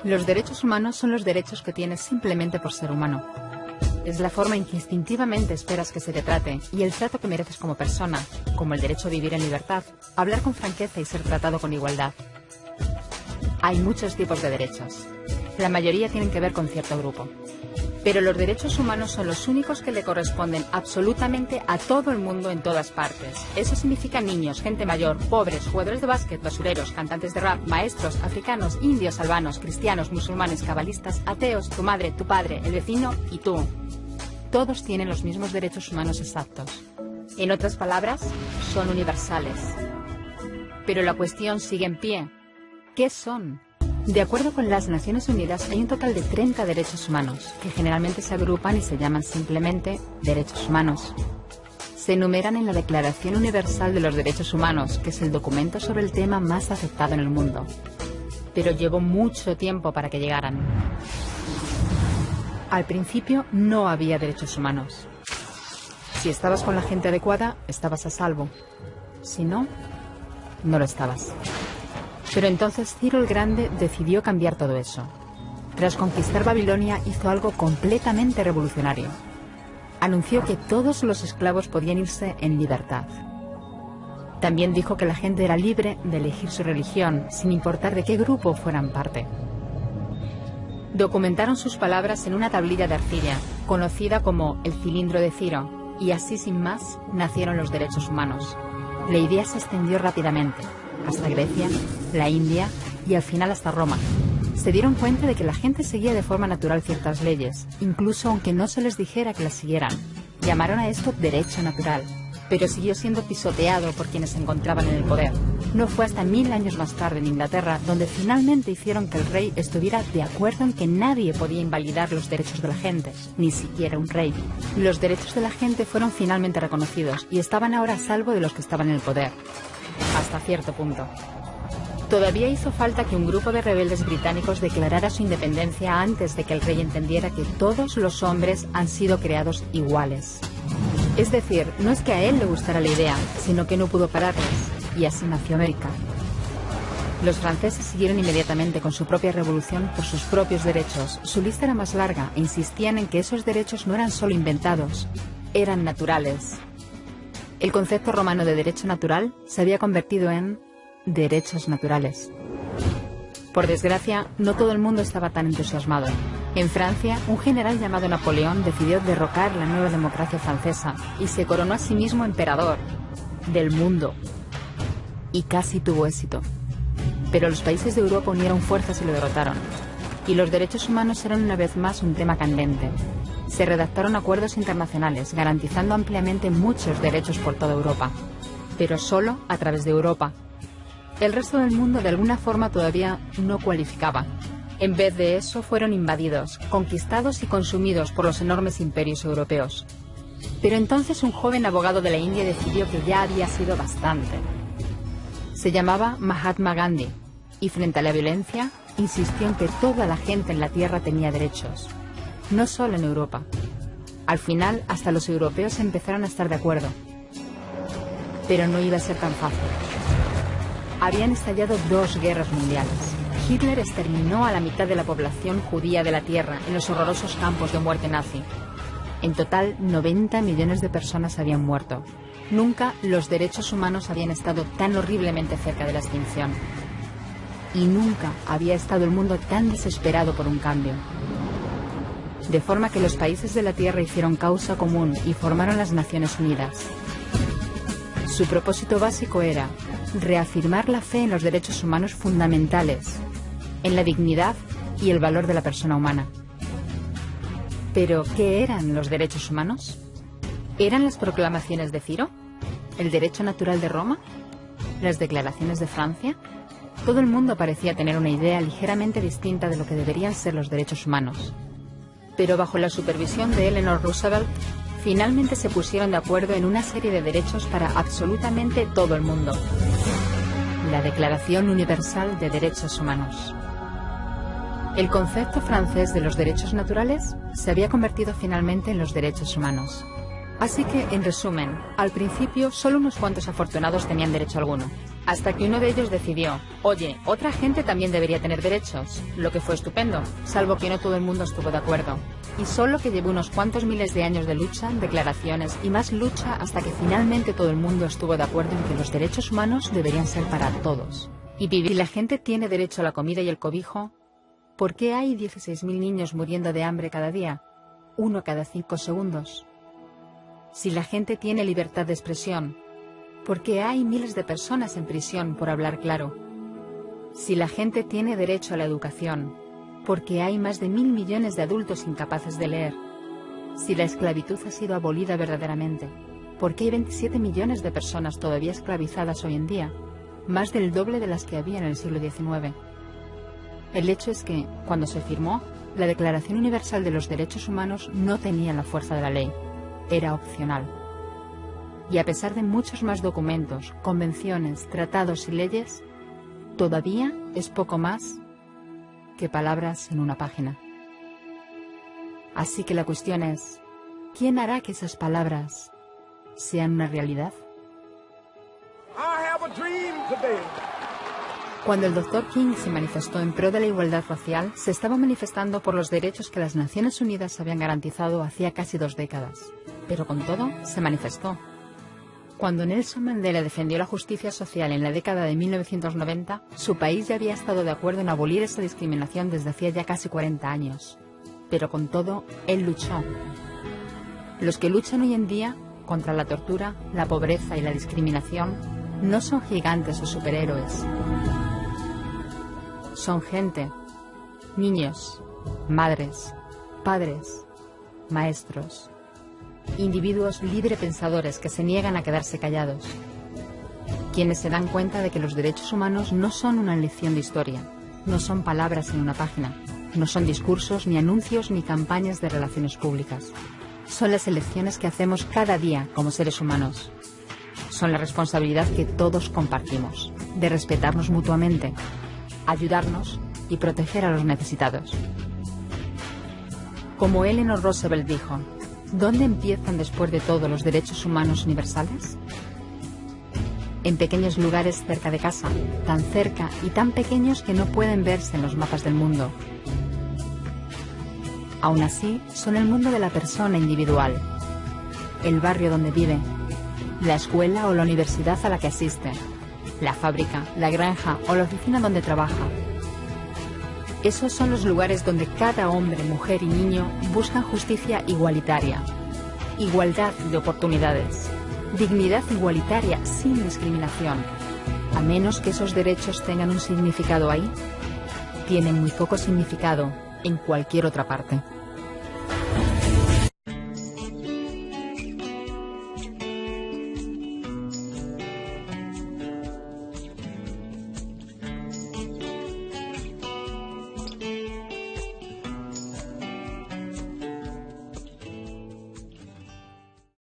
Los derechos humanos son los derechos que tienes simplemente por ser humano. Es la forma en que instintivamente esperas que se te trate y el trato que mereces como persona, como el derecho a vivir en libertad, hablar con franqueza y ser tratado con igualdad. Hay muchos tipos de derechos. La mayoría tienen que ver con cierto grupo. Pero los derechos humanos son los únicos que le corresponden absolutamente a todo el mundo en todas partes. Eso significa niños, gente mayor, pobres, jugadores de básquet, basureros, cantantes de rap, maestros, africanos, indios, albanos, cristianos, musulmanes, cabalistas, ateos, tu madre, tu padre, el vecino y tú. Todos tienen los mismos derechos humanos exactos. En otras palabras, son universales. Pero la cuestión sigue en pie. ¿Qué son? De acuerdo con las Naciones Unidas, hay un total de 30 derechos humanos, que generalmente se agrupan y se llaman simplemente derechos humanos. Se enumeran en la Declaración Universal de los Derechos Humanos, que es el documento sobre el tema más aceptado en el mundo. Pero llevó mucho tiempo para que llegaran. Al principio no había derechos humanos. Si estabas con la gente adecuada, estabas a salvo. Si no, no lo estabas. Pero entonces Ciro el Grande decidió cambiar todo eso. Tras conquistar Babilonia hizo algo completamente revolucionario. Anunció que todos los esclavos podían irse en libertad. También dijo que la gente era libre de elegir su religión, sin importar de qué grupo fueran parte. Documentaron sus palabras en una tablilla de arcilla, conocida como el cilindro de Ciro, y así sin más nacieron los derechos humanos. La idea se extendió rápidamente, hasta Grecia, la India y al final hasta Roma. Se dieron cuenta de que la gente seguía de forma natural ciertas leyes, incluso aunque no se les dijera que las siguieran. Llamaron a esto derecho natural, pero siguió siendo pisoteado por quienes se encontraban en el poder. No fue hasta 1000 años más tarde en Inglaterra donde finalmente hicieron que el rey estuviera de acuerdo en que nadie podía invalidar los derechos de la gente, ni siquiera un rey. Los derechos de la gente fueron finalmente reconocidos y estaban ahora a salvo de los que estaban en el poder. Hasta cierto punto. Todavía hizo falta que un grupo de rebeldes británicos declarara su independencia antes de que el rey entendiera que todos los hombres han sido creados iguales. Es decir, no es que a él le gustara la idea, sino que no pudo pararles, y así nació América. Los franceses siguieron inmediatamente con su propia revolución por sus propios derechos. Su lista era más larga e insistían en que esos derechos no eran solo inventados, eran naturales. El concepto romano de derecho natural se había convertido en derechos naturales. Por desgracia, no todo el mundo estaba tan entusiasmado. En Francia, un general llamado Napoleón decidió derrocar la nueva democracia francesa y se coronó a sí mismo emperador del mundo. Y casi tuvo éxito. Pero los países de Europa unieron fuerzas y lo derrotaron. Y los derechos humanos eran una vez más un tema candente. Se redactaron acuerdos internacionales, garantizando ampliamente muchos derechos por toda Europa. Pero solo a través de Europa. El resto del mundo de alguna forma todavía no cualificaba. En vez de eso fueron invadidos, conquistados y consumidos por los enormes imperios europeos. Pero entonces un joven abogado de la India decidió que ya había sido bastante. Se llamaba Mahatma Gandhi y frente a la violencia insistió en que toda la gente en la tierra tenía derechos. No solo en Europa. Al final, hasta los europeos empezaron a estar de acuerdo. Pero no iba a ser tan fácil. Habían estallado 2 guerras mundiales. Hitler exterminó a la mitad de la población judía de la Tierra en los horrorosos campos de muerte nazi. En total, 90 millones de personas habían muerto. Nunca los derechos humanos habían estado tan horriblemente cerca de la extinción. Y nunca había estado el mundo tan desesperado por un cambio. De forma que los países de la Tierra hicieron causa común y formaron las Naciones Unidas. Su propósito básico era reafirmar la fe en los derechos humanos fundamentales, en la dignidad y el valor de la persona humana. ¿Pero qué eran los derechos humanos? ¿Eran las proclamaciones de Ciro? ¿El derecho natural de Roma? ¿Las declaraciones de Francia? Todo el mundo parecía tener una idea ligeramente distinta de lo que deberían ser los derechos humanos. Pero bajo la supervisión de Eleanor Roosevelt, finalmente se pusieron de acuerdo en una serie de derechos para absolutamente todo el mundo. La Declaración Universal de Derechos Humanos. El concepto francés de los derechos naturales se había convertido finalmente en los derechos humanos. Así que, en resumen, al principio solo unos cuantos afortunados tenían derecho alguno. Hasta que uno de ellos decidió, oye, otra gente también debería tener derechos, lo que fue estupendo, salvo que no todo el mundo estuvo de acuerdo. Y solo que llevó unos cuantos miles de años de lucha, declaraciones y más lucha hasta que finalmente todo el mundo estuvo de acuerdo en que los derechos humanos deberían ser para todos. Y vivir. Si la gente tiene derecho a la comida y el cobijo, ¿por qué hay 16.000 niños muriendo de hambre cada día? 1 cada 5 segundos. Si la gente tiene libertad de expresión, ¿por qué hay miles de personas en prisión por hablar claro? Si la gente tiene derecho a la educación, ¿por qué hay más de 1.000 millones de adultos incapaces de leer? Si la esclavitud ha sido abolida verdaderamente, ¿por qué hay 27 millones de personas todavía esclavizadas hoy en día? Más del doble de las que había en el siglo XIX. El hecho es que, cuando se firmó, la Declaración Universal de los Derechos Humanos no tenía la fuerza de la ley. Era opcional. Y a pesar de muchos más documentos, convenciones, tratados y leyes, todavía es poco más que palabras en una página. Así que la cuestión es, ¿quién hará que esas palabras sean una realidad? Cuando el Dr. King se manifestó en pro de la igualdad racial, se estaba manifestando por los derechos que las Naciones Unidas habían garantizado hacía casi 2 décadas. Pero con todo, se manifestó. Cuando Nelson Mandela defendió la justicia social en la década de 1990, su país ya había estado de acuerdo en abolir esa discriminación desde hacía ya casi 40 años. Pero con todo, él luchó. Los que luchan hoy en día contra la tortura, la pobreza y la discriminación no son gigantes o superhéroes. Son gente, niños, madres, padres, maestros, individuos librepensadores que se niegan a quedarse callados, quienes se dan cuenta de que los derechos humanos no son una lección de historia, no son palabras en una página, no son discursos, ni anuncios, ni campañas de relaciones públicas. Son las elecciones que hacemos cada día como seres humanos. Son la responsabilidad que todos compartimos, de respetarnos mutuamente, ayudarnos y proteger a los necesitados. Como Eleanor Roosevelt dijo, ¿dónde empiezan después de todo los derechos humanos universales? En pequeños lugares cerca de casa, tan cerca y tan pequeños que no pueden verse en los mapas del mundo. Aún así, son el mundo de la persona individual, el barrio donde vive, la escuela o la universidad a la que asiste, la fábrica, la granja o la oficina donde trabaja. Esos son los lugares donde cada hombre, mujer y niño buscan justicia igualitaria, igualdad de oportunidades, dignidad igualitaria sin discriminación. A menos que esos derechos tengan un significado ahí, tienen muy poco significado en cualquier otra parte.